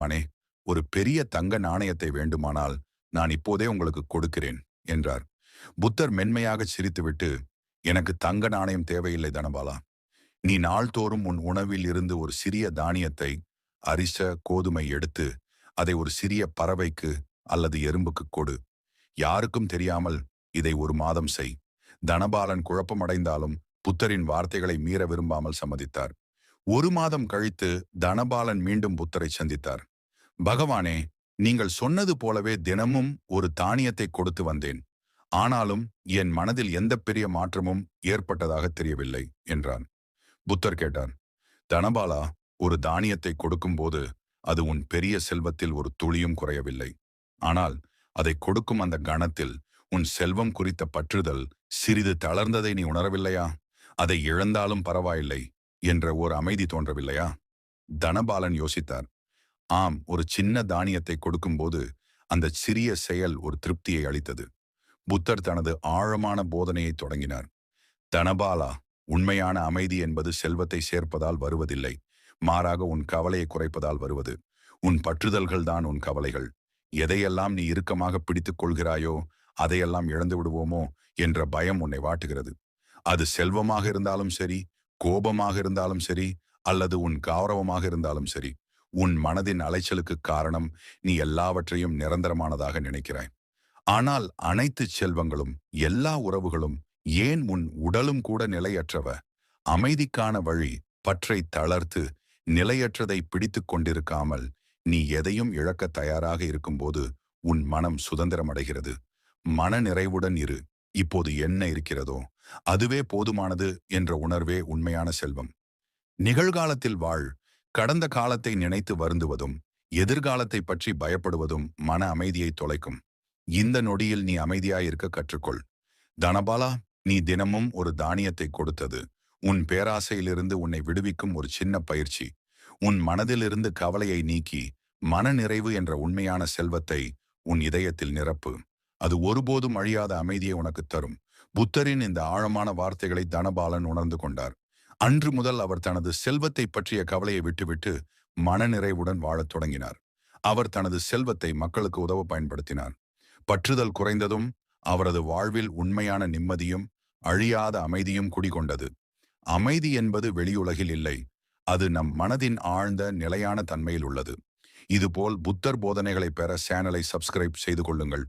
பகவானே, ஒரு பெரிய தங்க நாணயத்தை வேண்டுமானால் நான் இப்போதே உங்களுக்கு கொடுக்கிறேன் என்றார். புத்தர் மென்மையாக சிரித்துவிட்டு, எனக்கு தங்க நாணயம் தேவையில்லை தனபாலா. நீ நாள்தோறும் உன் உணவில் இருந்து ஒரு சிறிய தானியத்தை, அரிச கோதுமை எடுத்து அதை ஒரு சிறிய பறவைக்கு அல்லது எறும்புக்கு கொடு. யாருக்கும் தெரியாமல் இதை ஒரு மாதம் செய். தனபாலன் குழப்பமடைந்தாலும் புத்தரின் வார்த்தைகளை மீற விரும்பாமல் சம்மதித்தார். ஒரு மாதம் கழித்து தனபாலன் மீண்டும் புத்தரை சந்தித்தார். பகவானே, நீங்கள் சொன்னது போலவே தினமும் ஒரு தானியத்தை கொடுத்து வந்தேன். ஆனாலும் என் மனதில் எந்த பெரிய மாற்றமும் ஏற்பட்டதாக தெரியவில்லை என்றான். புத்தர் கேட்டார், தனபாலா, ஒரு தானியத்தை கொடுக்கும்போது அது உன் பெரிய செல்வத்தில் ஒரு துளியும் குறையவில்லை. ஆனால் அதை கொடுக்கும் அந்த கணத்தில் உன் செல்வம் குறித்த பற்றுதல் சிறிது தளர்ந்ததை நீ உணரவில்லையா? அதை இழந்தாலும் பரவாயில்லை என்ற ஒரு அமைதி தோன்றவில்லையா? தனபாலன் யோசித்தார். ஆம், ஒரு சின்ன தானியத்தை கொடுக்கும்போது அந்த சிறிய செயல் ஒரு திருப்தியை அளித்தது. புத்தர் தனது ஆழமான போதனையை தொடங்கினார். தனபாலா, உண்மையான அமைதி என்பது செல்வத்தை சேர்ப்பதால் வருவதில்லை. மாறாக உன் கவலையை குறைப்பதால் வருவது. உன் பற்றுதல்கள் தான் உன் கவலைகள். எதையெல்லாம் நீ இறுக்கமாக பிடித்துக் கொள்கிறாயோ அதையெல்லாம் இழந்து விடுவோமோ என்ற பயம் உன்னை வாட்டுகிறது. அது செல்வமாக இருந்தாலும் சரி, கோபமாக இருந்தாலும் சரி, அல்லது உன் கௌரவமாக இருந்தாலும் சரி. உன் மனதின் அலைச்சலுக்கு காரணம் நீ எல்லாவற்றையும் நிரந்தரமானதாக நினைக்கிறாய். ஆனால் அனைத்து செல்வங்களும், எல்லா உறவுகளும், ஏன் உன் உடலும் கூட நிலையற்றவ. அமைதிக்கான வழி பற்றை தளர்த்து நிலையற்றதை பிடித்து கொண்டிருக்காமல் நீ எதையும் இழக்க தயாராக இருக்கும்போது உன் மனம் சுதந்திரம் அடைகிறது. மன நிறைவுடன் இரு. இப்போது என்ன இருக்கிறதோ அதுவே போதுமானது என்ற உணர்வே உண்மையான செல்வம். நிகழ்காலத்தில் வாழ். கடந்த காலத்தை நினைத்து வருந்துவதும் எதிர்காலத்தை பற்றி பயப்படுவதும் மன அமைதியை தொலைக்கும். இந்த நொடியில் நீ அமைதியாயிருக்க கற்றுக்கொள். தனபாலா, நீ தினமும் ஒரு தானியத்தை கொடுத்தது உன் பேராசையிலிருந்து உன்னை விடுவிக்கும் ஒரு சின்ன பயிற்சி. உன் மனதிலிருந்து கவலையை நீக்கி மன நிறைவு என்ற உண்மையான செல்வத்தை உன் இதயத்தில் நிரப்பு. அது ஒருபோதும் அழியாத அமைதியை உனக்கு தரும். புத்தரின் இந்த ஆழமான வார்த்தைகளை தனபாலன் உணர்ந்து கொண்டார். அன்று முதல் அவர் தனது செல்வத்தை பற்றிய கவலையை விட்டுவிட்டு மனநிறைவுடன் வாழத் தொடங்கினார். அவர் தனது செல்வத்தை மக்களுக்கு உதவ பயன்படுத்தினார். பற்றுதல் குறைந்ததும் அவரது வாழ்வில் உண்மையான நிம்மதியும் அழியாத அமைதியும் குடிகொண்டது. அமைதி என்பது வெளியுலகில் இல்லை, அது நம் மனதின் ஆழ்ந்த நிலையான தன்மையில் உள்ளது. இதுபோல் புத்தர் போதனைகளை பெற சேனலை சப்ஸ்கிரைப் செய்து கொள்ளுங்கள்.